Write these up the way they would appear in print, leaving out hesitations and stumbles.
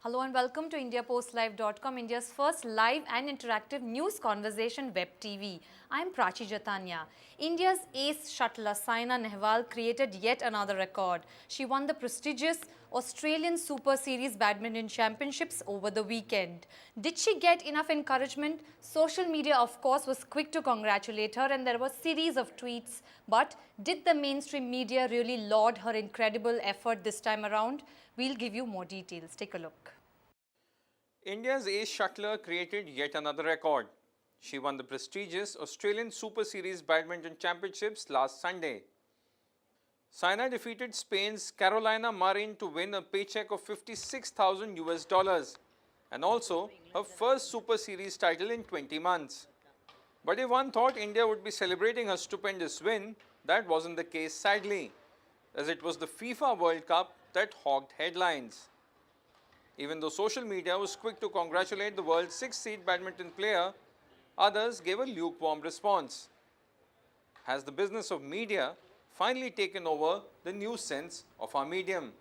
Hello and welcome to IndiaPostLive.com, India's first live and interactive news conversation web TV. I'm Prachi Jatanya. India's ace shuttler Saina Nehwal created yet another record. She won the prestigious Australian Super Series Badminton Championships over the weekend. Did she get enough encouragement? Social media, of course, was quick to congratulate her and there were a series of tweets. But did the mainstream media really laud her incredible effort this time around? We'll give you more details. Take a look. India's ace shuttler created yet another record. She won the prestigious Australian Super Series Badminton Championships last Sunday. Saina defeated Spain's Carolina Marin to win a paycheck of 56,000 US dollars and also her first Super Series title in 20 months. But if one thought India would be celebrating her stupendous win, that wasn't the case sadly, as it was the FIFA World Cup that hogged headlines. Even though social media was quick to congratulate the world's sixth-seed badminton player, others gave a lukewarm response. Has the business of media finally taken over the news sense of our medium?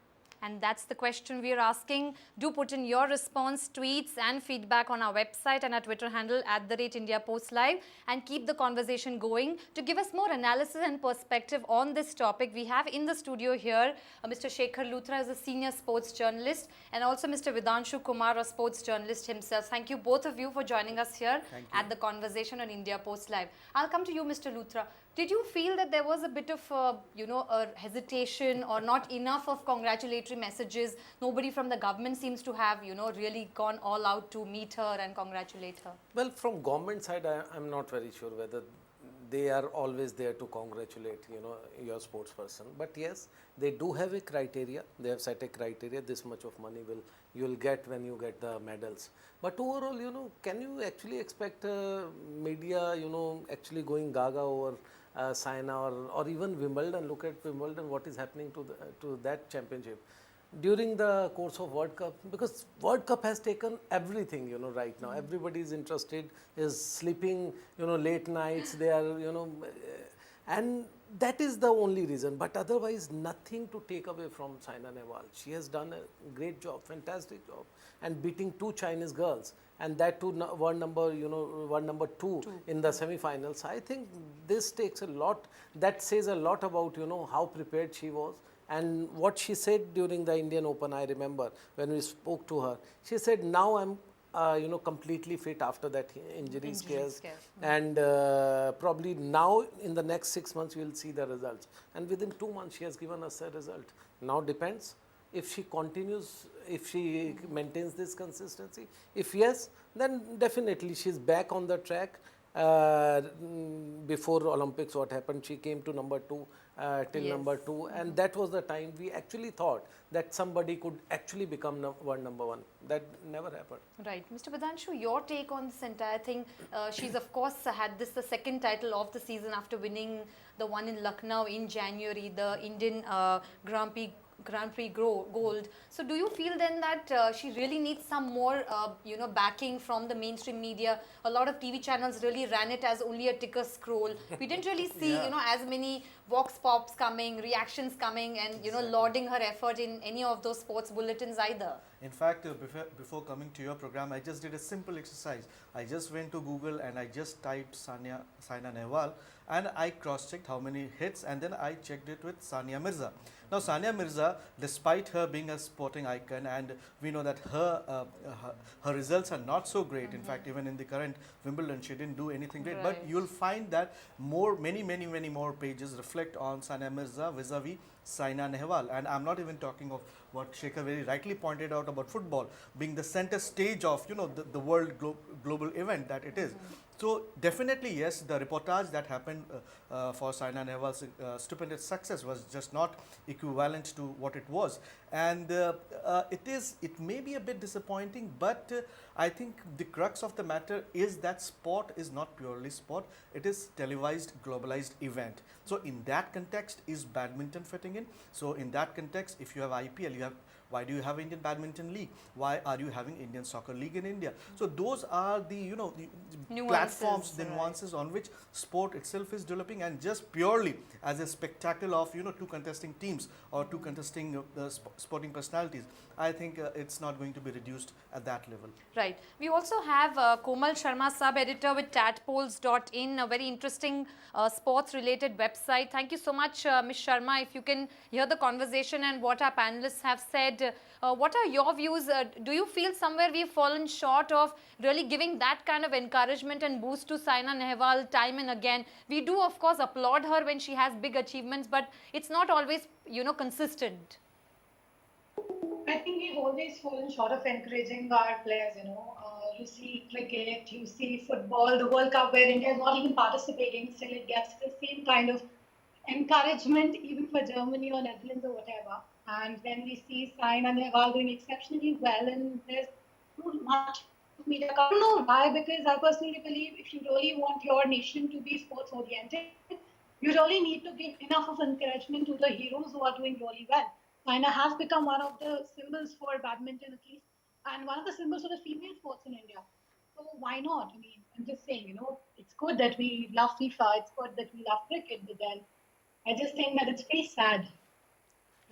And that's the question we are asking. Do put in your response, tweets and feedback on our website and our Twitter handle @IndiaPostLive and keep the conversation going. To give us more analysis and perspective on this topic, we have in the studio here Mr. Shekhar Luthra, as a senior sports journalist, and also Mr. Vidanshu Kumar, a sports journalist himself. Thank you both of you for joining us here at the conversation on India Post Live. I'll come to you, Mr. Luthra. Did you feel that there was a bit of, a hesitation or not enough of congratulatory messages? Nobody from the government seems to have, really gone all out to meet her and congratulate her. Well, from government side, I'm not very sure whether they are always there to congratulate, your sports person. But yes, they do have a criteria. They have set a criteria. This much of money you'll get when you get the medals. But overall, can you actually expect media, actually going gaga over Saina or even Wimbledon? Look at Wimbledon, what is happening to that championship during the course of World Cup, because World Cup has taken everything, right now. Everybody is interested, is sleeping, late nights, they are, and that is the only reason. But otherwise, nothing to take away from Saina Nehwal. She has done a great job, fantastic job, and beating two Chinese girls, and that too one number two in the semi-finals. I think this takes a lot. That says a lot about how prepared she was. And what she said during the Indian Open, I remember when we spoke to her, she said, now I'm completely fit after that injury scares. And probably now in the next 6 months, we will see the results. And within 2 months, she has given us a result. Now depends if she continues, if she maintains this consistency. If yes, then definitely she's back on the track. Before Olympics, what happened, she came to number 2 till number 2, and that was the time we actually thought that somebody could actually become number 1. That never happened. Right. Mr. Vidanshu, your take on this entire thing. She's of course had this the second title of the season after winning the one in Lucknow in January, the Indian Grand Prix Gold. So do you feel then that she really needs some more, backing from the mainstream media? A lot of TV channels really ran it as only a ticker scroll. We didn't really see, as many vox pops coming, reactions coming, and lauding her effort in any of those sports bulletins either. In fact, before coming to your program, I just did a simple exercise. I just went to Google and I just typed Saina Nehwal and I cross-checked how many hits, and then I checked it with Sania Mirza. Now, Sania Mirza, despite her being a sporting icon, and we know that her results are not so great. In fact, even in the current Wimbledon, she didn't do anything great. But you'll find that many more pages reflect on Sania Mirza vis-a-vis Saina Nehwal. And I'm not even talking of what Shekhar very rightly pointed out about football being the center stage of the world global event that it is. So definitely yes, the reportage that happened for Saina Nehwal's stupendous success was just not equivalent to what it was, and it may be a bit disappointing, but I think the crux of the matter is that sport is not purely sport, it is televised, globalized event. So in that context, is badminton fitting in? So in that context, if you have IPL, you have Why do you have Indian Badminton League? Why are you having Indian Soccer League in India? So those are the, you know, the Nuances, platforms, the right. nuances on which sport itself is developing, and just purely as a spectacle of, you know, two contesting teams or two contesting sporting personalities, I think it's not going to be reduced at that level. Right. We also have Komal Sharma, sub-editor with tadpoles.in, a very interesting sports-related website. Thank you so much, Ms. Sharma. If you can hear the conversation and what our panelists have said, what are your views? Do you feel somewhere we've fallen short of really giving that kind of encouragement and boost to Saina Nehwal time and again? We do, of course, applaud her when she has big achievements, but it's not always, you know, consistent. I think we've always fallen short of encouraging our players, you know. You see cricket, you see football, the World Cup where India is not even participating, still it gets the same kind of encouragement even for Germany or Netherlands or whatever. And then we see Saina Nehwal doing exceptionally well, and there's not much media. I don't know why, because I personally believe if you really want your nation to be sports oriented, you really need to give enough of encouragement to the heroes who are doing really well. Saina has become one of the symbols for badminton, at least, and one of the symbols for the female sports in India. So why not? I mean, I'm just saying, you know, it's good that we love FIFA, it's good that we love cricket, but then I just think that it's pretty sad.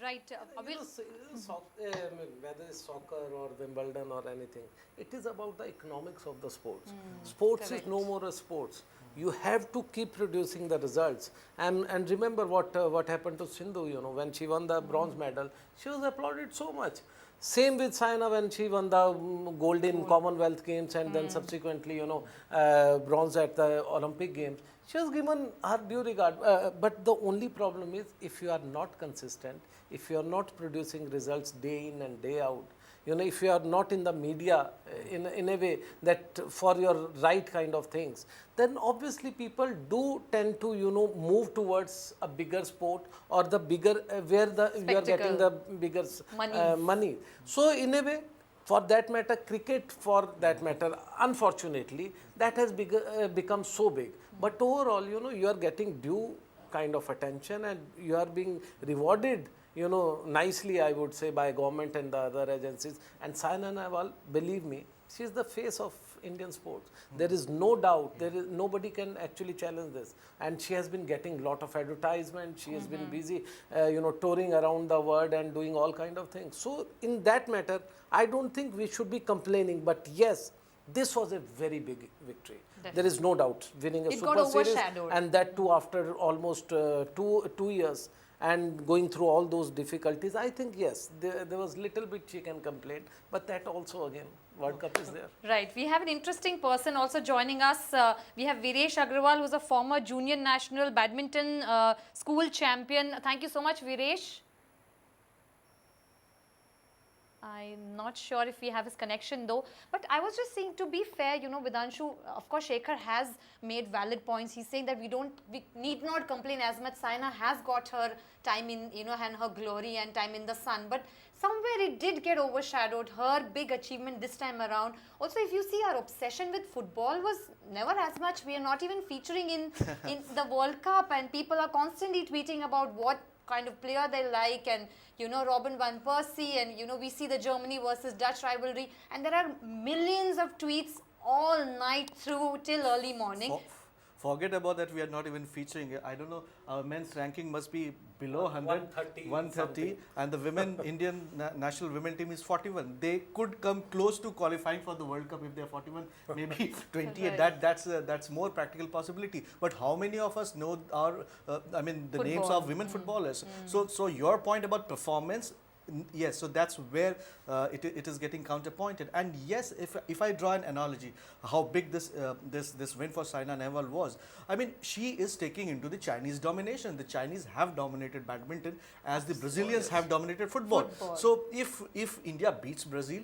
Right. You know, whether it's soccer or Wimbledon or anything, it is about the economics of the sports. Sports correct. is no more a sports. You have to keep producing the results. And remember what happened to Sindhu, you know, when she won the bronze medal, she was applauded so much. Same with Saina when she won the gold in Commonwealth Games and then subsequently, you know, bronze at the Olympic Games. She was given her due regard. But the only problem is if you are not consistent, if you are not producing results day in and day out, you know, if you are not in the media in a way that for your right kind of things, then obviously people do tend to, you know, move towards a bigger sport or the bigger where the you are getting the bigger money. So in a way, for that matter, cricket for that matter, unfortunately, that has become so big. But overall, you know, you are getting due kind of attention and you are being rewarded, you know, nicely, I would say, by government and the other agencies. And Saina Nehwal, believe me, she is the face of Indian sports. There is no doubt. Nobody can actually challenge this. And she has been getting a lot of advertisement. She has been busy, you know, touring around the world and doing all kind of things. So in that matter, I don't think we should be complaining. But yes, this was a very big victory. There is no doubt. Winning a It Super got Series, overshadowed. and that too after almost two years. And going through all those difficulties, I think yes, there was little bit she can complain, but that also again, World Cup is there. Right. We have an interesting person also joining us. We have Viresh Agrawal, who's a former junior national badminton school champion. Thank you so much, Viresh. I'm not sure if we have his connection though, but I was just saying, to be fair, you know, Vidhanshu, of course, Shekhar has made valid points. He's saying that we need not complain as much. Saina has got her time in, you know, and her glory and time in the sun, but somewhere it did get overshadowed. Her big achievement this time around. Also, if you see, our obsession with football was never as much. We are not even featuring in the World Cup, and people are constantly tweeting about what kind of player they like, and you know, Robin van Persie, and you know, we see the Germany versus Dutch rivalry, and there are millions of tweets all night through till early morning. Forget about that, we are not even featuring it. I don't know, our men's ranking must be below 100, 130, and the women, Indian national women team is 41. They could come close to qualifying for the World Cup if they are 41, maybe 28. Right. That's more practical possibility. But how many of us know our, the names of women footballers? So your point about performance, yes, so that's where it is getting counterpointed. And yes, if I draw an analogy, how big this win for Saina Nehwal was, I mean, she is taking into the Chinese domination. The Chinese have dominated badminton as the Brazilians have dominated football. So if India beats Brazil,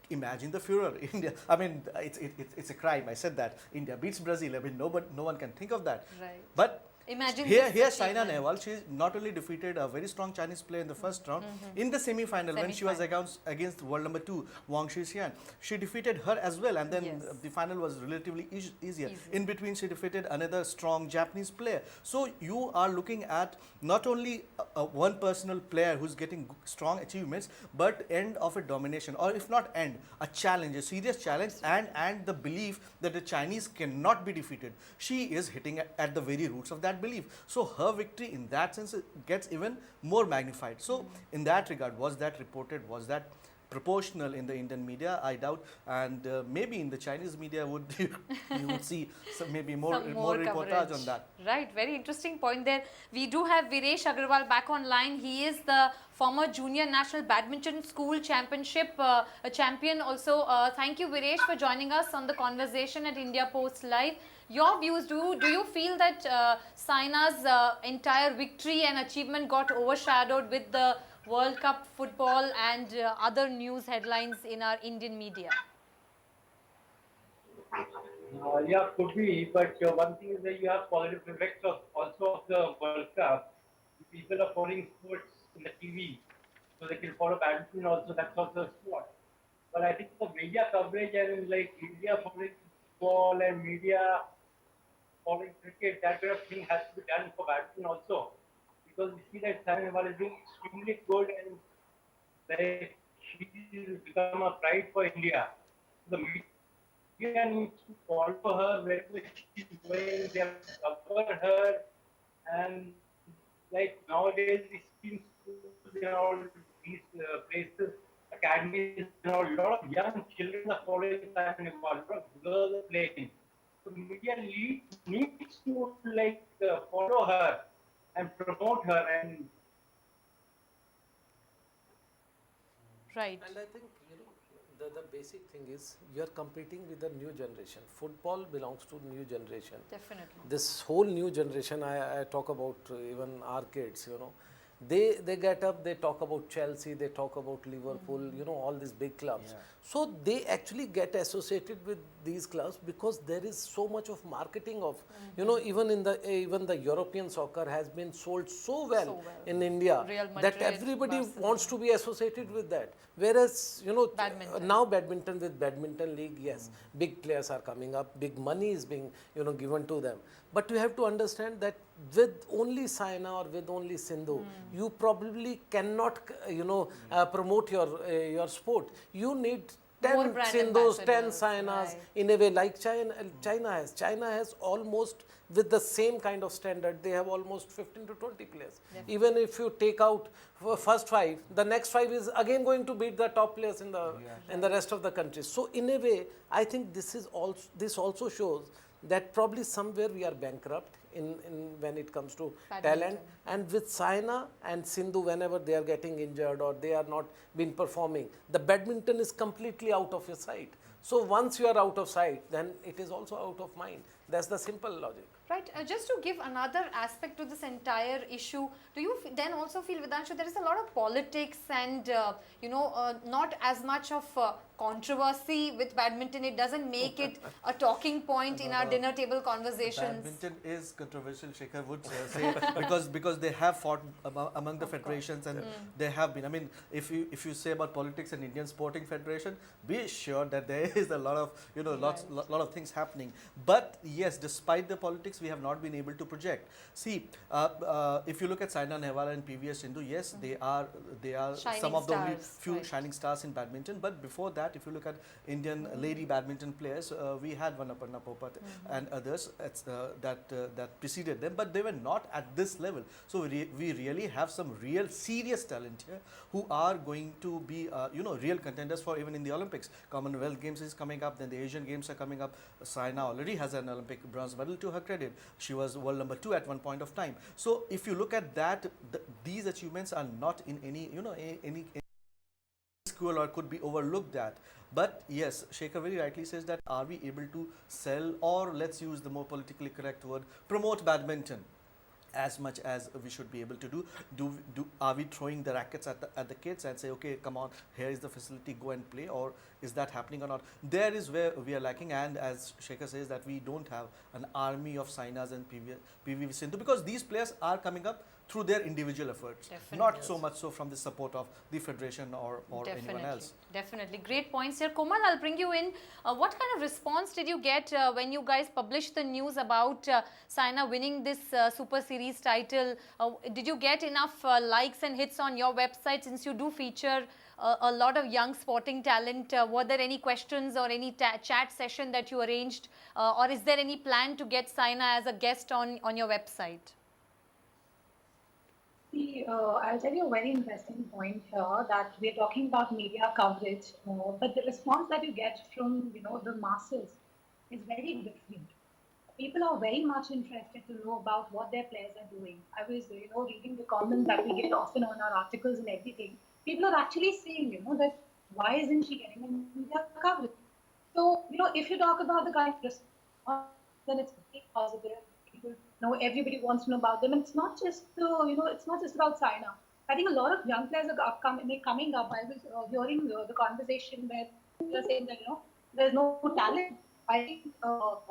imagine the furor. India, I mean, it's a crime. I said that India beats Brazil. I mean, no one can think of that. Right. But Imagine Here, this Saina achievement. Nehwal, she not only defeated a very strong Chinese player in the first round, in the semi-final when she was against world number 2, Wang Shixian, she defeated her as well, and then Yes. the final was relatively easier. In between, she defeated another strong Japanese player. So you are looking at not only one personal player who's getting strong achievements, but end of a domination, or if not end, a challenge, a serious challenge, and the belief that the Chinese cannot be defeated. She is hitting at the very roots of that belief. So her victory in that sense gets even more magnified. So in that regard, was that reported? Was that proportional in the Indian media? I doubt, and maybe in the Chinese media would you would see some, maybe more Some reportage coverage. on that. Right, very interesting point there. We do have Viresh Agarwal back online. He is the former Junior National Badminton School Championship a champion also. Thank you, Viresh, for joining us on the conversation at India Post Live. Your views, do you feel that Saina's entire victory and achievement got overshadowed with the World Cup football and other news headlines in our Indian media? Yeah, could be, but one thing is that you have positive effects of also of the World Cup. People are following sports in the TV, so they can follow badminton also. That's also a sport. But I think the media coverage and like India following football and media following cricket, that kind of thing has to be done for badminton also, because we see that Saina Nehwal is doing extremely good and like she's become a pride for India. The media needs to follow her wherever she's going. They have to cover her, and like nowadays we see schools in all these places, academies, a lot of young children are following Saina Nehwal, a lot of girls are playing. So media needs to like follow her and promote her and Right. And I think the basic thing is you are competing with the new generation. Football belongs to new generation. Definitely. This whole new generation, I talk about even our kids, they get up, they talk about Chelsea, they talk about Liverpool, all these big clubs. So they actually get associated with these clubs because there is so much of marketing of, even the European soccer has been sold so well in India Real that Madrid, everybody Barcelona. wants to be associated with that. Whereas, Badminton. now badminton with badminton league, yes, big players are coming up, big money is being, given to them. But you have to understand that with only Saina or with only Sindhu, you probably cannot, promote your sport. You need More 10 brand Sindhus, 10 ambassadors, Sainas right. in a way like China has. China has almost with the same kind of standard, they have almost 15 to 20 players. Even if you take out first 5, the next 5 is again going to beat the top players in the rest of the country. So in a way, I think this also shows that probably somewhere we are bankrupt in when it comes to Badminton. talent. And with Saina and Sindhu, whenever they are getting injured or they are not been performing, the badminton is completely out of your sight. So once you are out of sight, then it is also out of mind. That's the simple logic. Right. Just to give another aspect to this entire issue, do you then also feel, Vidanshu, there is a lot of politics and, not as much of controversy with badminton? It doesn't make it a talking point in our dinner table conversations. Badminton is controversial, Shekhar would say, because they have fought among the federations, and they have been. I mean, if you say about politics and Indian Sporting Federation, be sure that there is a lot of lot of things happening. But yes, despite the politics, we have not been able to project. See, if you look at Saina Nehwal and PV Sindhu, yes, they are Shining some of the only stars, few right. shining stars in badminton. But before that, if you look at Indian lady badminton players, we had Vanaparna Popat and others that preceded them, but they were not at this level. So we really have some real serious talent here who are going to be real contenders for even in the Olympics. Commonwealth Games is coming up, then the Asian Games are coming up. Saina already has an Olympic bronze medal to her credit. She was world number 2 at one point of time. So if you look at that, these achievements are not in any school or could be overlooked at. But yes, Shekhar very rightly says that are we able to sell, or let's use the more politically correct word, promote badminton? as much as we should be able to do. Are we throwing the rackets at the kids and say, okay, come on, here is the facility, go and play, or is that happening or not? There is where we are lacking, and as Shekhar says that we don't have an army of Sainas and PV Sindhu, because these players are coming up through their individual efforts, Definitely. not so much so from the support of the federation or anyone else. Definitely. Great points here. Komal, I'll bring you in. What kind of response did you get when you guys published the news about Saina winning this Super Series title? Did you get enough likes and hits on your website, since you do feature a lot of young sporting talent? Were there any questions or any chat session that you arranged? Or is there any plan to get Saina as a guest on your website? See, I'll tell you a very interesting point here, that we're talking about media coverage, but the response that you get from the masses is very different. People are very much interested to know about what their players are doing. I was reading the comments that we get often on our articles and everything. People are actually saying that why isn't she getting a media coverage? So if you talk about the kind of response, then it's very positive. People everybody wants to know about them, and it's not just it's not just about Saina. I think a lot of young players are coming up. I was hearing the conversation where they're saying that there's no talent. I think so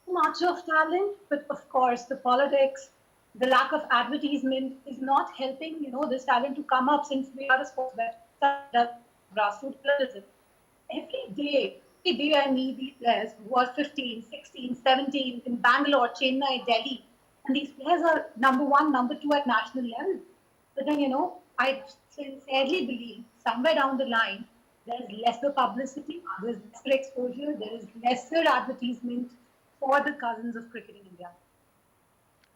much of talent, but of course the politics, the lack of advertisement is not helping this talent to come up, since we are a sport that does grassroots journalism. Every day I meet these players who are 15, 16, 17 in Bangalore, Chennai, Delhi. And these players are number 1, number 2 at national level. But then, I sincerely believe somewhere down the line, there's lesser publicity, there's lesser exposure, there is lesser advertisement for the cousins of cricket in India.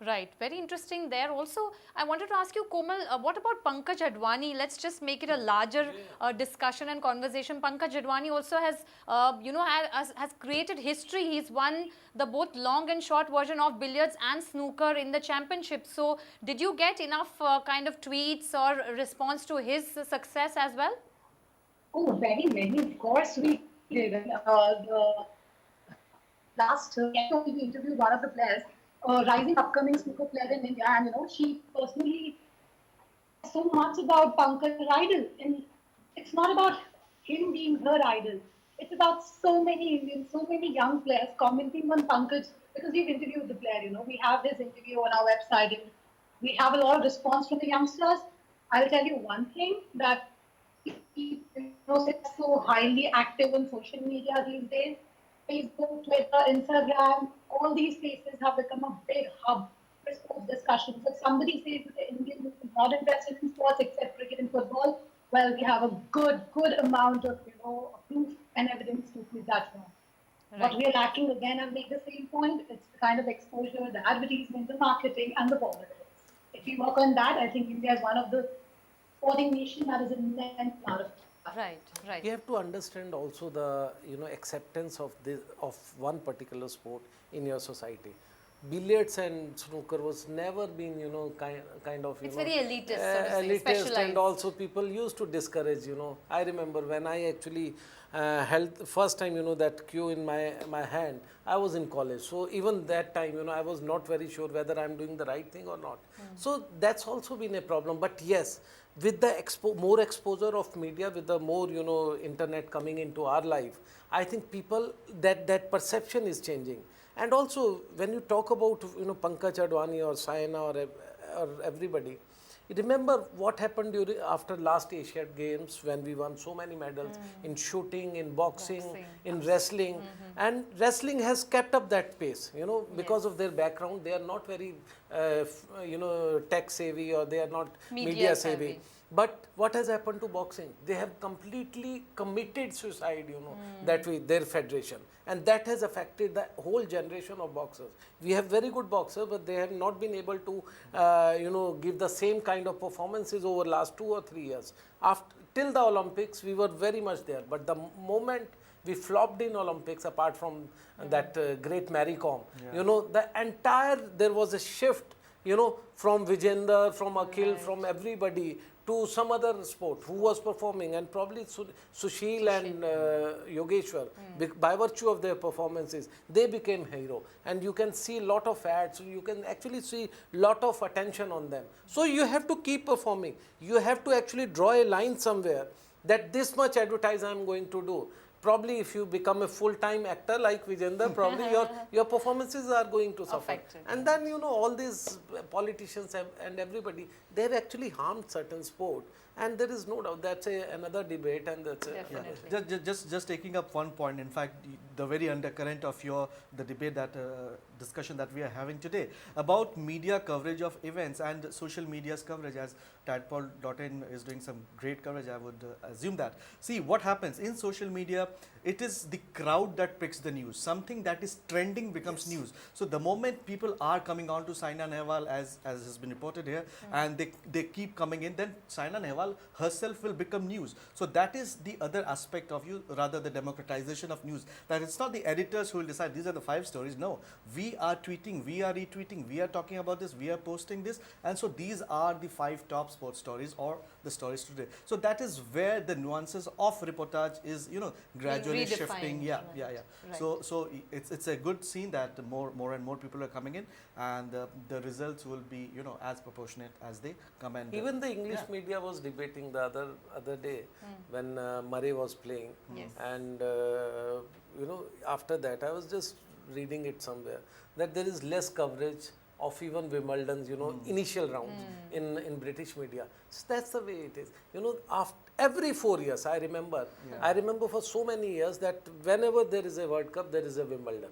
Right, very interesting there. Also, I wanted to ask you, Komal, what about Pankaj Advani? Let's just make it a larger discussion and conversation. Pankaj Advani also has, has created history. He's won the both long and short version of billiards and snooker in the championship. So, did you get enough kind of tweets or response to his success as well? Oh, very many. Of course, we did. The last we interviewed one of the players, rising upcoming snooker player in India, and she personally so much about Pankaj idol, and it's not about him being her idol. It's about so many Indians, so many young players commenting on Pankaj, because we've interviewed the player. We have his interview on our website, and we have a lot of response from the youngsters. I'll tell you one thing, that he is so highly active on social media these days. Facebook, Twitter, Instagram, all these places have become a big hub for sports discussions. If somebody says that the Indians are not interested in sports except cricket and football, well, we have a good amount of proof and evidence to prove that wrong. Right. What we are lacking, again, I'll make the same point, it's the kind of exposure, the advertisement, the marketing, and the politics. If we work on that, I think India is one of the sporting nations that is an immense part of it. Right. You have to understand also the acceptance of one particular sport in your society. Billiards and snooker was never been kind of it's very elitist, so to say, specialized. And also people used to discourage. I remember when I actually held the first time that cue in my hand, I was in college. So even that time I was not very sure whether I'm doing the right thing or not. So that's also been a problem. But yes, with the more exposure of media, with the more internet coming into our life, I think people that perception is changing. And also when you talk about Pankaj Advani or Saina or everybody, remember what happened after last Asian Games, when we won so many medals in shooting, in boxing, in wrestling, and wrestling has kept up that pace. Because of their background, they are not very tech savvy, or they are not media savvy. But what has happened to boxing? They have completely committed suicide, that way, their federation. And that has affected the whole generation of boxers. We have very good boxers, but they have not been able to, give the same kind of performances over last 2 or 3 years. Till the Olympics, we were very much there. But the moment we flopped in Olympics, apart from that great Mary Kom, there was a shift, from Vijender, from Akhil, from everybody to some other sport who was performing, and probably Sushil and Yogeshwar, by virtue of their performances, they became hero. And you can see lot of ads, you can actually see lot of attention on them. So you have to keep performing. You have to actually draw a line somewhere that this much advertise I am going to do. Probably if you become a full-time actor like Vijender, probably your performances are going to suffer. Affected, And then, you know, all these politicians and everybody, they have actually harmed certain sport. And there is no doubt that's another debate, and that's Definitely. Just taking up one point, in fact, the very undercurrent of the debate that discussion that we are having today about media coverage of events and social media's coverage, as Tadpole.in is doing some great coverage, I would assume that. See, what happens in social media, it is the crowd that picks the news. Something that is trending becomes news. So the moment people are coming on to Saina Nehwal, as has been reported here, and they keep coming in, then Saina Nehwal herself will become news. So that is the other aspect of rather the democratization of news. That it's not the editors who will decide these are the 5 stories. No, we are tweeting, we are retweeting, we are talking about this, we are posting this, and so these are the 5 top sports stories or the stories today. So that is where the nuances of reportage is, you know, gradually redefined, shifting. Yeah. right. So it's a good scene that more and more people are coming in, and the results will be, you know, as proportionate as they come. And even the English media was debating the other day when Murray was playing. Yes. And you know, after that I was just reading it somewhere that there is less coverage of even Wimbledon's, you know, initial rounds in British media. So that's the way it is. You know, after every 4 years, I remember for so many years that whenever there is a World Cup, there is a Wimbledon.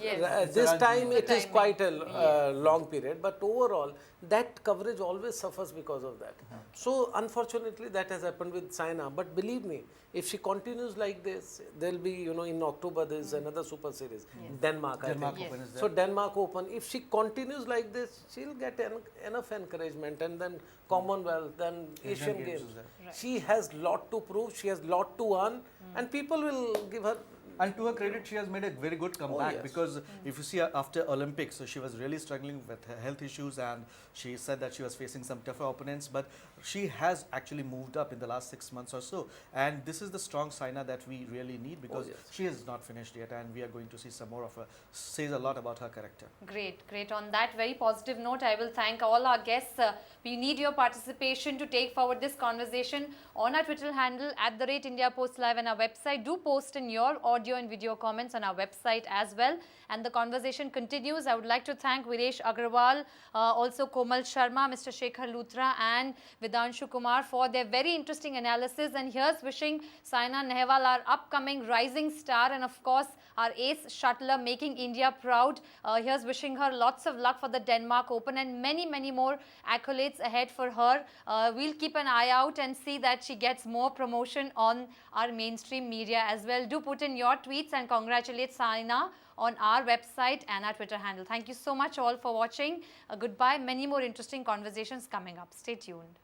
Yes. This time it is timing. quite a long period, but overall that coverage always suffers because of that. So unfortunately that has happened with Saina, but believe me, if she continues like this, there will be, you know, in October there is another super series, Denmark, I think. Open is there. So Denmark Open, if she continues like this, she'll get enough encouragement, and then Commonwealth, then Asian Games. is there. She has lot to prove, she has lot to earn, and people will give her. And to her credit, she has made a very good comeback, yes. because if you see after Olympics, so she was really struggling with her health issues, and she said that she was facing some tougher opponents, but she has actually moved up in the last 6 months or so. And this is the strong Saina that we really need, because yes. she is not finished yet, and we are going to see some more of her. Says a lot about her character. Great. On that very positive note, I will thank all our guests. We need your participation to take forward this conversation on our Twitter handle @IndiaPostLive and our website. Do post in your audio and video comments on our website as well. And the conversation continues. I would like to thank Viresh Agarwal, also Komal Sharma, Mr. Shekhar Luthra and Vidanshu Kumar for their very interesting analysis. And here's wishing Saina Nehwal, our upcoming rising star, and of course our ace shuttler, making India proud. Here's wishing her lots of luck for the Denmark Open and many more accolades ahead for her. We'll keep an eye out and see that she gets more promotion on our mainstream media as well. Do put in your tweets and congratulate Saina on our website and our Twitter handle. Thank you so much all for watching. Goodbye. Many more interesting conversations coming up. Stay tuned.